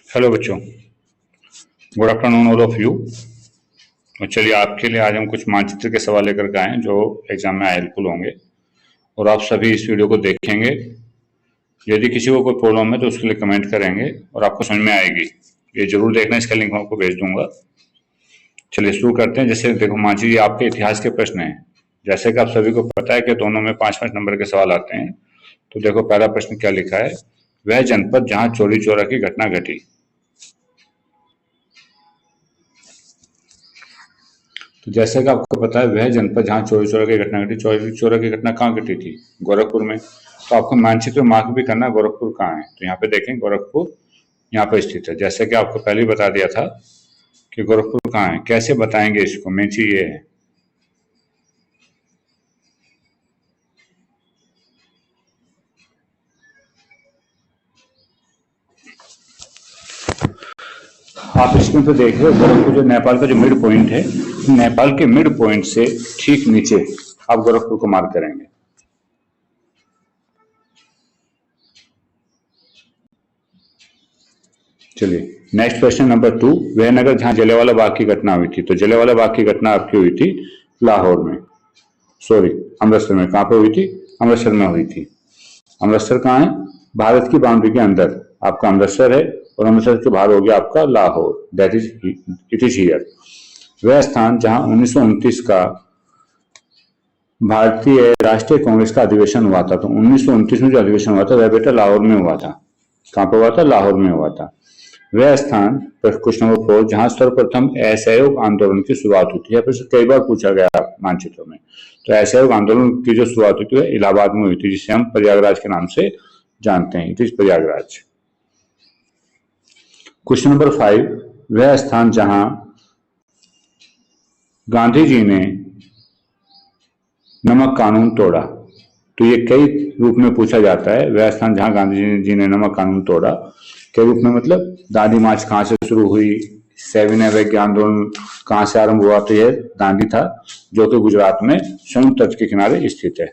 Hello बच्चों, good afternoon all of you. और चलिए आपके लिए आज हम कुछ मानचित्र के सवाल लेकर के आए हैं जो एग्जाम में हेल्पफुल होंगे और आप सभी इस वीडियो को देखेंगे। यदि किसी को कोई प्रॉब्लम है तो उसके लिए कमेंट करेंगे और आपको समझ में आएगी। ये जरूर देखना, इसका लिंक मैं आपको भेज दूंगा। चलिए शुरू करते हैं। जैसे देखो मानचित्र, ये आपके इतिहास के प्रश्न हैं। जैसे कि आप सभी को पता है कि दोनों में 5-5 नंबर के सवाल आते हैं। तो देखो पहला प्रश्न क्या लिखा है, वह जनपद जहाँ चोरी चोरा की घटना घटी। तो जैसे कि आपको पता है, वह जनपद जहाँ चोरी चोरा की घटना घटी, चोरी चोरा की घटना कहाँ घटी थी? गोरखपुर में। तो आपको मानचित्र में मार्क भी करना है गोरखपुर कहाँ है। तो यहाँ पे देखें गोरखपुर यहाँ पर स्थित है। जैसे कि आपको पहले ही बता दिया था कि गोरखपुर कहाँ है। कैसे बताएंगे इसको, मेन चीज ये है। आप स्क्रीन पर देख रहे हो गोरखपुर जो नेपाल का जो मिड पॉइंट है, नेपाल के मिड पॉइंट से ठीक नीचे आप गोरखपुर को मार्क करेंगे। चलिए नेक्स्ट क्वेश्चन नंबर 2, वह नगर जहां जलियांवाला बाग की घटना हुई थी। तो जलियांवाला बाग की घटना आपकी हुई थी लाहौर में, सॉरी अमृतसर में। कहां पे हुई थी? अमृतसर में हुई थी। अमृतसर कहाँ है? भारत की बाउंड्री के अंदर आपका अमृतसर है और अमृतसर के बाहर हो गया आपका Lahore, that is it is here. वह स्थान जहां 1929 का भारतीय राष्ट्रीय कांग्रेस का अधिवेशन हुआ था। तो 1929 में जो अधिवेशन हुआ था वह बेटा लाहौर में हुआ था। कहां पर हुआ था? लाहौर में हुआ था। वह स्थान क्वेश्चन नंबर 4, जहां सर्वप्रथम असहयोग आंदोलन की शुरुआत हुई थी। यहाँ पर कई बार पूछा गया मानचित्रों में। तो असहयोग आंदोलन की जो शुरुआत हुई थी वह इलाहाबाद में हुई थी, जिसे हम प्रयागराज के नाम से जानते हैं। It is Prayagraj. Question number 5, वह स्थान जहां गांधी जी ने नमक कानून तोड़ा। तो ये कई रूप में पूछा जाता है। वह स्थान जहां गांधी जी ने नमक कानून तोड़ा, के रूप में मतलब दांडी मार्च कहां से शुरू हुई, 7 अवैध आंदोलन कहां से आरंभ हुआ। तो यह दांडी था, जो कि गुजरात में समुद्र तट के किनारे स्थित है।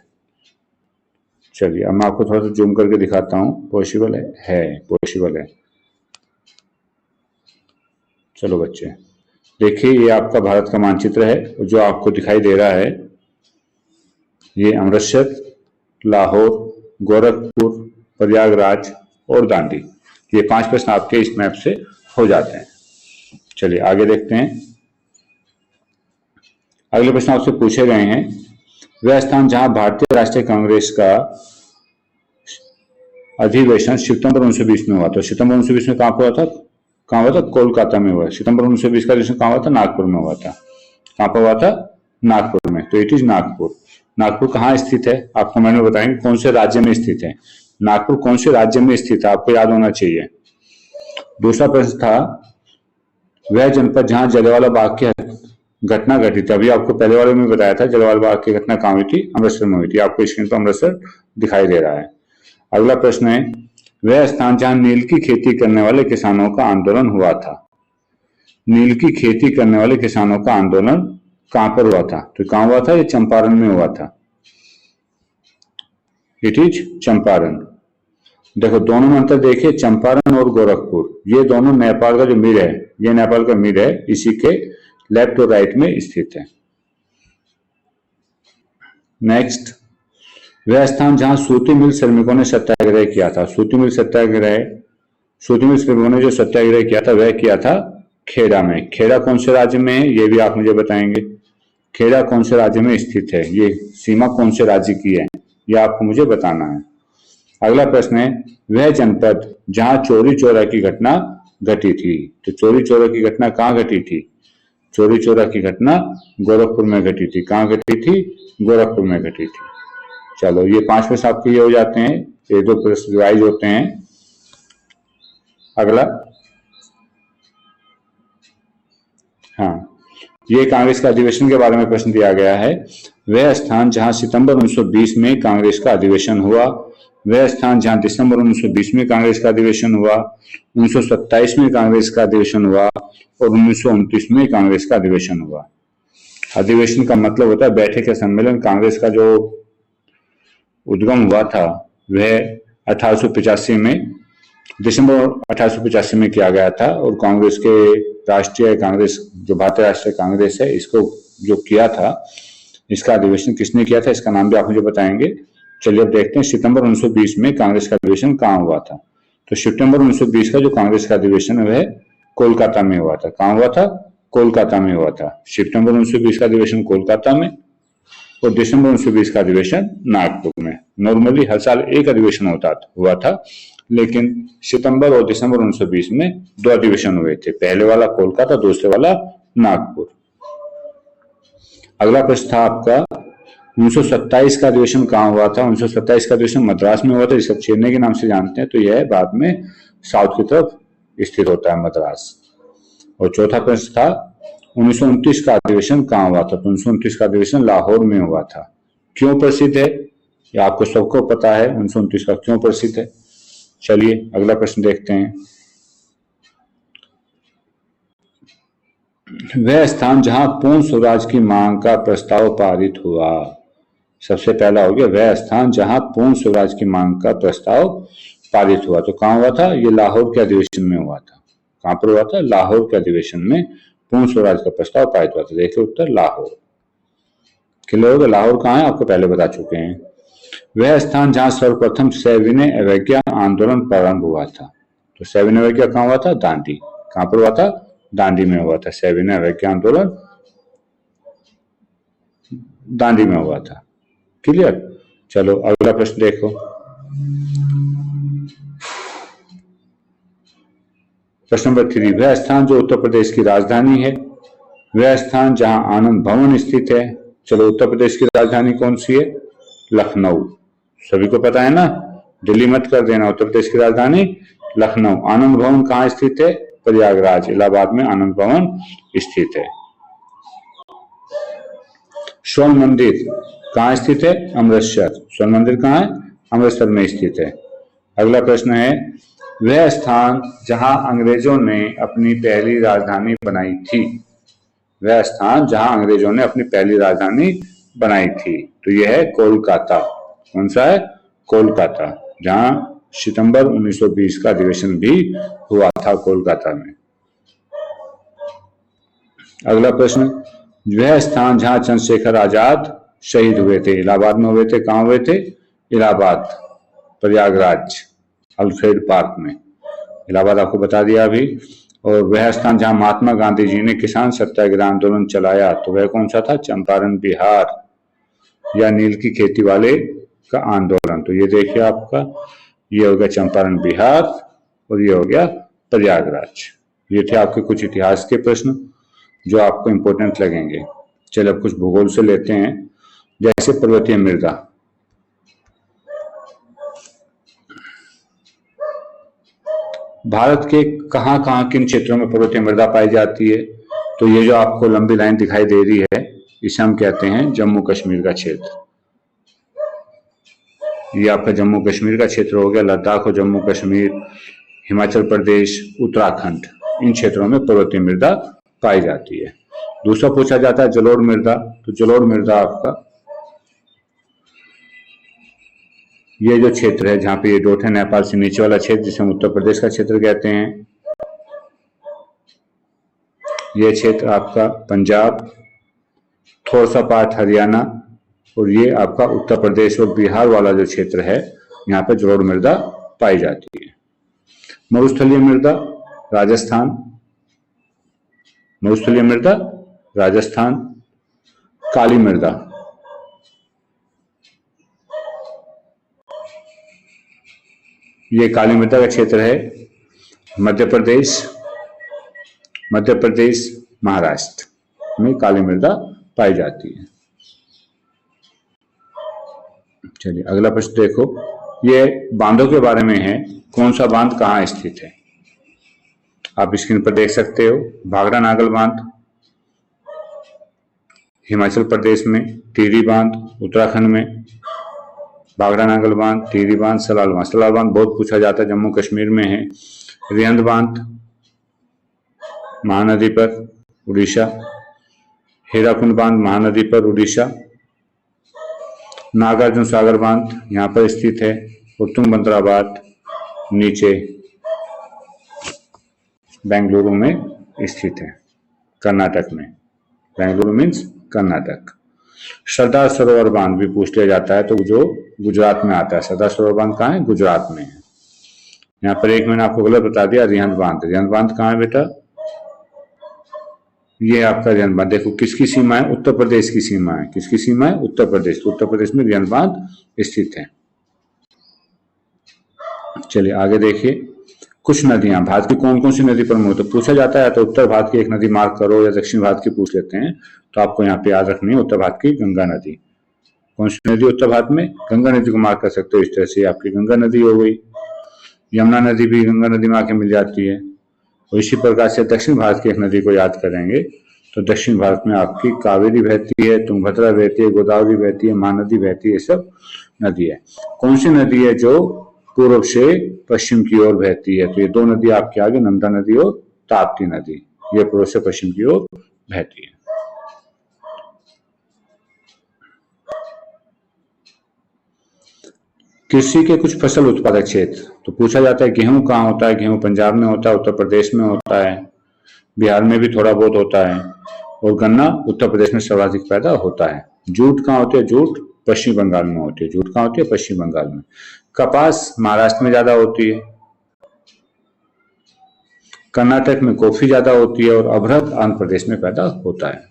चलिए अब मैं आपको थोड़ा सा जूम करके दिखाता हूं। पॉसिबल है पॉसिबल है। चलो बच्चे देखिए, ये आपका भारत का मानचित्र है जो आपको दिखाई दे रहा है। ये अमृतसर, लाहौर, गोरखपुर, प्रयागराज और दांडी, ये 5 प्रश्न आपके इस मैप से हो जाते हैं। चलिए आगे देखते हैं। अगले प्रश्न आपसे पूछे गए हैं, वह स्थान जहां भारतीय राष्ट्रीय कांग्रेस का अधिवेशन सितंबर 1920 में हुआ। तो सितंबर 1920 में कहां पर हुआ था? कहां हुआ था? कोलकाता में हुआ। सितंबर 1920 का अधिवेशन कहां हुआ था? नागपुर में हुआ था। कहां पर हुआ था? नागपुर में। तो इट इज नागपुर। नागपुर कहाँ स्थित है? आप कमेंट में बताएंगे कौन से राज्य में स्थित है। नागपुर कौन से राज्य में स्थित है, आपको याद होना चाहिए। दूसरा प्रश्न था, वह जनपद जहां जलियांवाला बाग की घटना घटी थी। अभी आपको पहले वाले में बताया था जलियांवाला बाग की घटना कहां हुई थी? अमृतसर में हुई थी। आपको स्क्रीन पर अमृतसर दिखाई दे रहा है। अगला प्रश्न है, वह स्थान जहां नील की खेती करने वाले किसानों का आंदोलन हुआ था। नील की खेती करने वाले किसानों का आंदोलन कहां पर हुआ था? तो कहां हुआ था? ये चंपारण में हुआ था। It is Champaran. देखो दोनों में अंतर देखिए, चंपारण और गोरखपुर, ये दोनों नेपाल का जो मिड है, ये नेपाल का मिड है, इसी के लेफ्ट और राइट में स्थित है। नेक्स्ट, वह स्थान जहां सूती मिल श्रमिकों ने सत्याग्रह किया था। सूती मिल श्रमिकों ने जो सत्याग्रह किया था वह किया था खेड़ा में। खेड़ा कौन से राज्य में है, ये भी आप मुझे बताएंगे। खेड़ा कौन से राज्य में स्थित है, ये सीमा कौन से राज्य की है, यह आपको मुझे बताना है। अगला प्रश्न है, वह जनपद जहां चोरी चोरा की घटना घटी थी। तो चोरी चोरा की घटना कहां घटी थी? चोरी चोरा की घटना गोरखपुर में घटी थी। कहां घटी थी? गोरखपुर में घटी थी। चलो ये 5 प्रश्न आपके ये हो जाते हैं, 1-2 प्रश्न रिवाइज होते हैं। अगला, हाँ, ये कांग्रेस का अधिवेशन के बारे में प्रश्न दिया गया है। वह स्थान जहां सितंबर 1920 में कांग्रेस का अधिवेशन हुआ। वह स्थान जहां दिसंबर 1920 में कांग्रेस का अधिवेशन हुआ, 1927 में कांग्रेस का अधिवेशन हुआ और 1929 में कांग्रेस का अधिवेशन हुआ। अधिवेशन का मतलब होता है बैठक या सम्मेलन। कांग्रेस का जो उद्गम हुआ था वह 1885 में दिसंबर 1885 में किया गया था और कांग्रेस के राष्ट्रीय कांग्रेस, जो भारतीय राष्ट्रीय कांग्रेस है, इसको जो किया था, इसका अधिवेशन किसने किया था, इसका नाम भी आप मुझे बताएंगे। चलिए अब देखते हैं सितंबर 1920 में कांग्रेस का अधिवेशन कहाँ हुआ था। तो सितंबर 1920 का जो कांग्रेस का अधिवेशन है वह कोलकाता में हुआ था। कहाँ हुआ था? कोलकाता में हुआ था। सितंबर 1920 का अधिवेशन कोलकाता में और दिसंबर 1920 का अधिवेशन नागपुर में। नॉर्मली हर साल एक अधिवेशन हुआ था, लेकिन सितंबर और दिसंबर 1920 में दो अधिवेशन हुए थे, पहले वाला कोलकाता, दूसरे वाला नागपुर। अगला प्रश्न था आपका 1927 का अधिवेशन कहाँ हुआ था। 1927 का अधिवेशन मद्रास में हुआ था, जिसे चेन्नई के नाम से जानते हैं, तो यह बाद में साउथ की तरफ स्थित होता है, मद्रास। और चौथा प्रश्न था 1929 का अधिवेशन कहाँ हुआ था। तो 1929 का अधिवेशन लाहौर में हुआ था। क्यों प्रसिद्ध है, ये आपको सबको पता है 1929 का क्यों प्रसिद्ध है। चलिए अगला प्रश्न देखते हैं। वह स्थान जहां पूर्ण स्वराज की मांग का प्रस्ताव पारित हुआ। सबसे पहला हो गया वह स्थान जहां पूर्ण स्वराज की मांग का प्रस्ताव पारित हुआ। तो कहाँ हुआ था? ये लाहौर के अधिवेशन में हुआ था। कहां पर हुआ था? लाहौर के अधिवेशन में पूर्ण स्वराज का प्रस्ताव पारित हुआ था। देखिए उत्तर लाहौर। क्लियर हो गया? लाहौर कहाँ है आपको पहले बता चुके हैं। वह स्थान जहां सर्वप्रथम सविनय अवज्ञा आंदोलन प्रारंभ हुआ था। तो सविनय अवज्ञा कहाँ हुआ था? दांडी। कहां पर हुआ था? दांडी में हुआ था। सविनय अवज्ञा आंदोलन दांडी में हुआ था। क्लियर? चलो अगला प्रश्न देखो। प्रश्न नंबर 3, वह स्थान जो उत्तर प्रदेश की राजधानी है। वह स्थान जहां आनंद भवन स्थित है। चलो उत्तर प्रदेश की राजधानी कौन सी है? लखनऊ। सभी को पता है ना, दिल्ली मत कर देना। उत्तर प्रदेश की राजधानी लखनऊ। आनंद भवन कहाँ स्थित है? प्रयागराज, इलाहाबाद में आनंद भवन स्थित है। स्वर्ण मंदिर कहाँ स्थित है? अमृतसर। स्वर्ण मंदिर कहाँ है? अमृतसर में स्थित है। अगला प्रश्न है वह स्थान जहां अंग्रेजों ने अपनी पहली राजधानी बनाई थी। वह स्थान जहां अंग्रेजों ने अपनी पहली राजधानी बनाई थी, तो यह है कोलकाता। कौन सा है? कोलकाता, जहां सितंबर 1920 का अधिवेशन भी हुआ था कोलकाता में। अगला प्रश्न, वह स्थान जहां चंद्रशेखर आजाद शहीद हुए थे। इलाहाबाद में हुए थे। कहां हुए थे? इलाहाबाद, प्रयागराज, अल्फ्रेड पार्क में। इलाहाबाद आपको बता दिया अभी। और वह स्थान जहां महात्मा गांधी जी ने किसान सत्याग्रह आंदोलन चलाया, तो वह कौन सा था? चंपारण, बिहार, या नील की खेती वाले का आंदोलन। तो ये देखिए आपका, ये हो गया चंपारण, बिहार, और ये हो गया प्रयागराज। ये थे आपके कुछ इतिहास के प्रश्न जो आपको इंपॉर्टेंट लगेंगे। चलिए अब कुछ भूगोल से लेते हैं, जैसे पर्वतीय मृदा। भारत के कहां कहां किन क्षेत्रों में पर्वतीय मृदा पाई जाती है। तो ये जो आपको लंबी लाइन दिखाई दे रही है, इसे हम कहते हैं जम्मू कश्मीर का क्षेत्र। ये आपका जम्मू कश्मीर का क्षेत्र हो गया। लद्दाख और जम्मू कश्मीर, हिमाचल प्रदेश, उत्तराखंड, इन क्षेत्रों में पर्वतीय मृदा पाई जाती है। दूसरा पूछा जाता है जलोढ़ मृदा। तो जलोढ़ मृदा आपका ये जो क्षेत्र है जहां पे ये डॉट है, नेपाल से नीचे वाला क्षेत्र, जिसे हम उत्तर प्रदेश का क्षेत्र कहते हैं। ये क्षेत्र आपका पंजाब, थोड़ा सा पार्ट हरियाणा, और ये आपका उत्तर प्रदेश और बिहार वाला जो क्षेत्र है, यहाँ पे जलोढ़ मृदा पाई जाती है। मरुस्थलीय मृदा राजस्थान, मरुस्थलीय मृदा राजस्थान। काली मृदा, ये काली मृदा का क्षेत्र है मध्य प्रदेश, महाराष्ट्र में काली मृदा पाई जाती है। चलिए अगला प्रश्न देखो, ये बांधों के बारे में है। कौन सा बांध कहाँ स्थित है? आप स्क्रीन पर देख सकते हो। भाखड़ा नागल बांध हिमाचल प्रदेश में, टिहरी बांध उत्तराखंड में, भाखड़ा नागल बांध, टिहरी बांध, सलाल बांध। सलाल बांध बहुत पूछा जाता है, जम्मू कश्मीर में है। रिहंद बांध महानदी पर, उड़ीसा। हीराकुंड बांध महानदी पर, उड़ीसा। नागार्जुन सागर बांध यहाँ पर स्थित है। और तुंगभद्रा बांध नीचे बेंगलुरु में स्थित है, कर्नाटक में। बेंगलुरु मीन्स कर्नाटक। सरदार सरोवर बांध भी पूछ लिया जाता है तो जो गुजरात में आता है। सरदार सरोवर बांध कहाँ है? गुजरात में है। यहाँ पर एक मैंने आपको गलत बता दिया, रिहंद बांध। रिहंद बांध कहाँ है बेटा? ये आपका रिहंद बांध। देखो किसकी सीमा है? उत्तर प्रदेश की सीमा है। किसकी सीमा है? उत्तर प्रदेश। उत्तर प्रदेश में रिहंद बांध स्थित है। चलिए आगे देखिए, कुछ नदियां, भारत की कौन कौन सी नदी प्रमुख? तो पूछा जाता है तो उत्तर भारत की एक नदी मार्क करो या दक्षिण भारत की पूछ लेते हैं, तो आपको यहाँ पे याद रखनी है उत्तर भारत की गंगा नदी। कौन सी नदी उत्तर भारत में? गंगा नदी को मार्क कर सकते हो इस तरह से, आपकी गंगा नदी हो गई। यमुना नदी भी गंगा नदी में आके मिल जाती है। और इसी प्रकार से दक्षिण भारत की एक नदी को याद करेंगे तो दक्षिण भारत में आपकी कावेरी बहती है, तुंगभद्रा बहती है, गोदावरी बहती है, महानदी बहती है, ये सब नदी है। कौन सी नदी है जो पूर्व से पश्चिम की ओर बहती है? तो ये दो नदी आपके आगे, नर्मदा नदी और ताप्ती नदी, ये पूर्व से पश्चिम की ओर बहती है। कृषि के कुछ फसल उत्पादक क्षेत्र, तो पूछा जाता है गेहूं कहाँ होता है? गेहूं पंजाब में होता है, उत्तर प्रदेश में होता है, बिहार में भी थोड़ा बहुत होता है, और गन्ना उत्तर प्रदेश में सर्वाधिक पैदा होता है। जूट कहाँ होती है? जूट पश्चिम बंगाल में होती है। जूट कहाँ होती है? पश्चिम बंगाल में। कपास महाराष्ट्र में ज्यादा होती है। कर्नाटक में कॉफी ज्यादा होती है और अभ्रक आंध्र प्रदेश में पैदा होता है।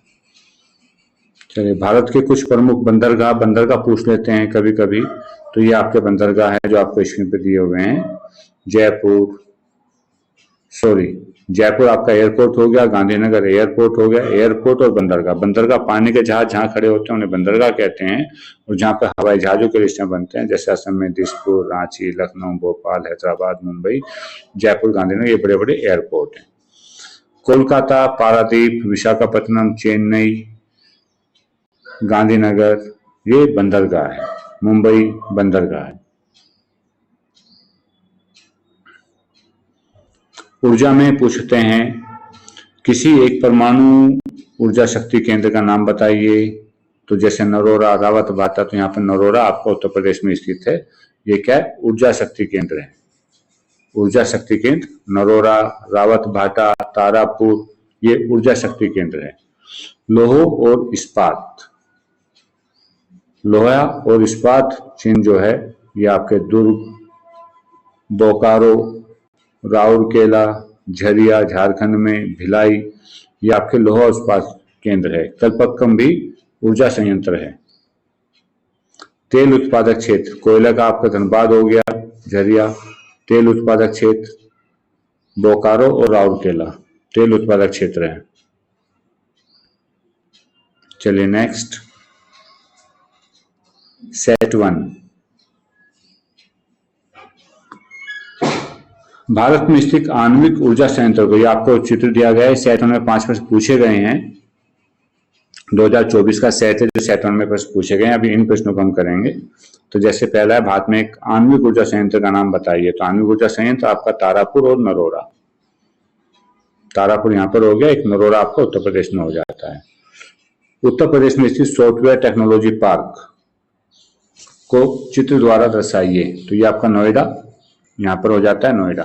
चलिए भारत के कुछ प्रमुख बंदरगाह, बंदरगाह पूछ लेते हैं कभी कभी, तो ये आपके बंदरगाह है जो आपको स्क्रीन पे दिए हुए हैं। जयपुर आपका एयरपोर्ट हो गया, गांधीनगर एयरपोर्ट हो गया। एयरपोर्ट और बंदरगाह, बंदरगाह पानी के जहाज जहाँ खड़े होते हैं उन्हें बंदरगाह कहते हैं, और जहाँ पे हवाई जहाजों के रिश्ते बनते हैं, जैसे असम में दिसपुर, रांची, लखनऊ, भोपाल, हैदराबाद, मुंबई, जयपुर, गांधीनगर, ये बड़े बड़े एयरपोर्ट हैं। कोलकाता, पारादीप, विशाखापट्टनम, चेन्नई, गांधीनगर, ये बंदरगाह है। मुंबई बंदरगाह है। ऊर्जा में पूछते हैं किसी एक परमाणु ऊर्जा शक्ति केंद्र का नाम बताइए, तो जैसे नरोरा, रावत भाटा, तो यहाँ पर नरोरा आपका उत्तर प्रदेश में स्थित है। ये क्या है? ऊर्जा शक्ति केंद्र है। ऊर्जा शक्ति केंद्र नरोरा, रावत भाटा, तारापुर, ये ऊर्जा शक्ति केंद्र है। लौह और इस्पात, लोहा और इस्पात चिन्ह जो है ये आपके दुर्ग, बोकारो, राउरकेला, झरिया झारखंड में, भिलाई, ये आपके लोहा और इस्पात केंद्र है। कलपक्कम भी ऊर्जा संयंत्र है। तेल उत्पादक क्षेत्र, कोयला का आपका धनबाद हो गया, झरिया। तेल उत्पादक क्षेत्र बोकारो और राउरकेला तेल उत्पादक क्षेत्र है। चलिए नेक्स्ट, सेट 1, भारत में स्थित आणविक ऊर्जा संयंत्र को, ये आपको चित्र दिया गया है। सेट 1 में 5 प्रश्न पूछे गए हैं। 2024 का सेट है जो सेट 1 में प्रश्न पूछे गए हैं। अभी इन प्रश्नों को हम करेंगे। तो जैसे पहला है, भारत में एक आणविक ऊर्जा संयंत्र का नाम बताइए। तो आणविक ऊर्जा संयंत्र आपका तारापुर और नरोरा, तारापुर यहाँ पर हो गया, एक नरोरा आपका उत्तर प्रदेश में हो जाता है। उत्तर प्रदेश में स्थित सॉफ्टवेयर टेक्नोलॉजी पार्क को चित्र द्वारा दर्शाइए। तो ये आपका नोएडा यहाँ पर हो जाता है, नोएडा।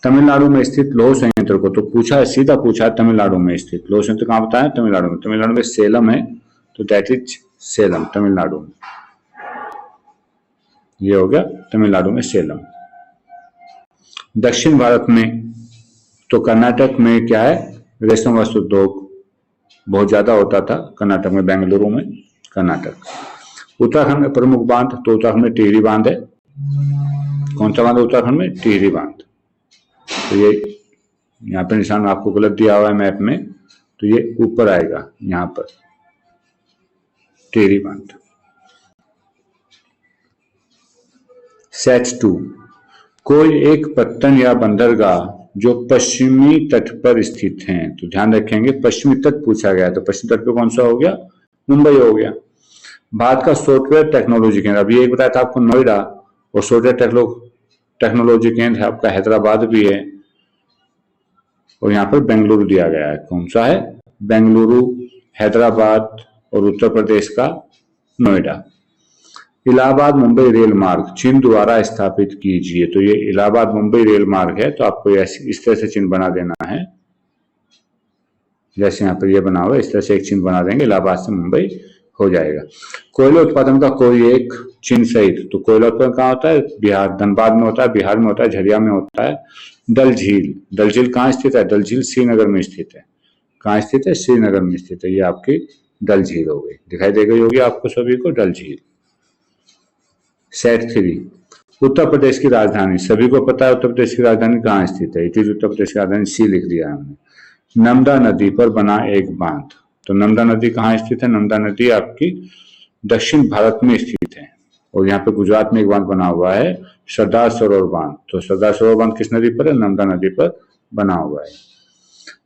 तमिलनाडु में स्थित लौह संयंत्र को, तो पूछा है, सीधा पूछा है तमिलनाडु में स्थित लौह संयंत्र कहाँ बताया? तमिलनाडु में। तमिलनाडु में सेलम है, तो दैट इज सेलम, तमिलनाडु में। ये हो गया तमिलनाडु में सेलम। दक्षिण भारत में तो कर्नाटक में क्या है? रेशम वस्त्र उद्योग बहुत ज्यादा होता था कर्नाटक में, बेंगलुरु में, कर्नाटक। उत्तराखंड में प्रमुख बांध, तो उत्तराखंड में टिहरी बांध है। कौन सा बांध है उत्तराखंड में? टिहरी बांध। तो ये यहाँ पे निशान आपको गलत दिया हुआ है मैप में, तो ये ऊपर आएगा यहाँ पर, टिहरी बांध। सेट 2, कोई एक पत्तन या बंदरगाह जो पश्चिमी तट पर स्थित हैं। तो ध्यान रखेंगे पश्चिमी तट पूछा गया, तो पश्चिमी तट पे कौन सा हो गया? मुंबई हो गया। भारत का सॉफ्टवेयर टेक्नोलॉजी केंद्र, अभी एक बताया था आपको नोएडा, और सॉफ्टवेयर टेक्नोलॉजी केंद्र है आपका हैदराबाद भी है, और यहाँ पर बेंगलुरु दिया गया है। कौन सा है? बेंगलुरु, हैदराबाद और उत्तर प्रदेश का नोएडा। इलाहाबाद मुंबई रेल मार्ग चिन्ह द्वारा स्थापित कीजिए। तो ये इलाहाबाद मुंबई रेल मार्ग है, तो आपको इस तरह से चिन्ह बना देना है, जैसे यहाँ पर ये बना हुआ है, इस तरह से एक चिन्ह बना देंगे, इलाहाबाद से मुंबई हो जाएगा। कोयला उत्पादन का कोई एक चिन्ह सहित, तो कोयला उत्पादन कहाँ होता है? बिहार, धनबाद में होता है, बिहार में होता है, झरिया में होता है। डल झील, डल झील कहाँ स्थित है? डल झील श्रीनगर में स्थित है। कहाँ स्थित है? श्रीनगर में स्थित है। ये आपकी डल झील हो गई, दिखाई दे गई होगी आपको सभी को, डल झील। सेट 3, उत्तर प्रदेश की राजधानी, सभी को पता है उत्तर प्रदेश की राजधानी कहाँ स्थित है? इट इज उत्तर प्रदेश की राजधानी, सी लिख दिया हमने। नर्मदा नदी पर बना एक बांध, तो नर्मदा नदी कहाँ स्थित है? नर्मदा नदी आपकी दक्षिण भारत में स्थित है, और यहाँ पे गुजरात में एक बांध बना हुआ है, सरदार सरोवर बांध। तो सरदार सरोवर बांध किस नदी पर है? नर्मदा नदी पर बना हुआ है।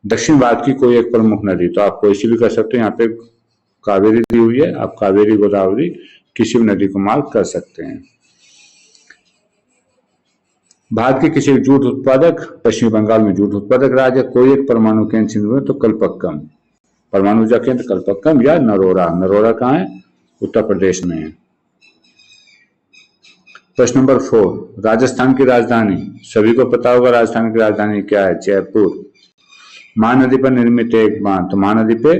दक्षिण भारत की कोई एक प्रमुख नदी, तो आप कोई सी भी कर सकते हो, यहाँ पे कावेरी दी हुई है, आप कावेरी, गोदावरी, किसी भी नदी को मार्क कर सकते हैं। भारत के किसी जूट उत्पादक, पश्चिम बंगाल में जूट उत्पादक राज्य, कोई एक परमाणु केंद्र चिन्ह, तो कलपक्कम, परमाणु ऊर्जा केंद्र कलपक्कम या नरोरा। नरोरा कहाँ है? उत्तर प्रदेश में है। प्रश्न नंबर 4, राजस्थान की राजधानी, सभी को पता होगा राजस्थान की राजधानी क्या है? जयपुर। महानदी पर निर्मित एक बांध, तो महानदी पे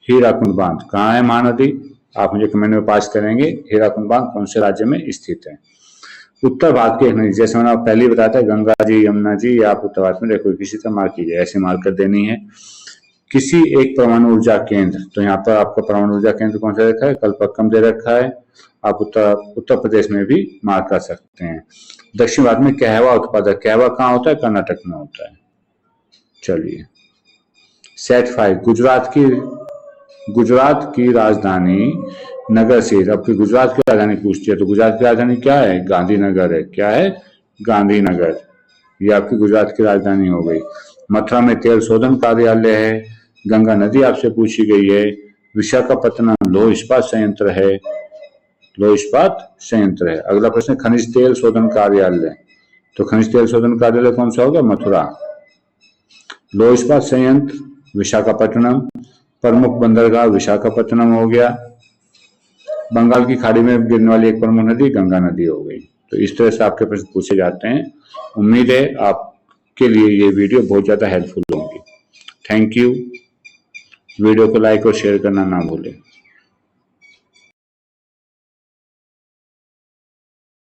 हीराकुंड बांध, कहाँ है महानदी? आप मुझे कमेंट में पास करेंगे, हीराकुंड बांध कौन से राज्य में स्थित है? उत्तर भारत के एक नदी, जैसे मैंने पहले ही बताया था, गंगा जी, यमुना जी, या आप उत्तर भारत में देखो किसी तरह मार्क कीजिए, ऐसे मार्क कर देनी है। किसी एक परमाणु ऊर्जा केंद्र, तो यहाँ पर आपका परमाणु ऊर्जा केंद्र कौन सा रखा है? कलपक्कम दे रखा है। आप उत्तर प्रदेश में भी मार्क कर सकते हैं। दक्षिण भारत में कहवा उत्पादक, कहवा कहाँ होता है? कर्नाटक में होता है। चलिए, सेट 5, गुजरात की राजधानी नगर से, आपकी गुजरात की राजधानी पूछती है, तो गुजरात की राजधानी क्या है? गांधीनगर है। क्या है? गांधीनगर, ये आपकी गुजरात की राजधानी हो गई। मथुरा में तेल शोधन कार्यालय है। गंगा नदी आपसे पूछी गई है। विशाखापत्तनम लौह इस्पात संयंत्र है, लौह इस्पात संयंत्र है। अगला प्रश्न, खनिज तेल शोधन कार्यालय, तो खनिज तेल शोधन कार्यालय कौन सा होगा? मथुरा। लौह इस्पात संयंत्र विशाखापट्टनम, प्रमुख बंदरगाह विशाखापट्टनम हो गया। बंगाल की खाड़ी में गिरने वाली एक प्रमुख नदी गंगा नदी हो गई। तो इस तरह से आपके प्रश्न पूछे जाते हैं। उम्मीद है आपके लिए ये वीडियो बहुत ज्यादा हेल्पफुल होगी। Thank you. वीडियो को लाइक और शेयर करना ना भूलें।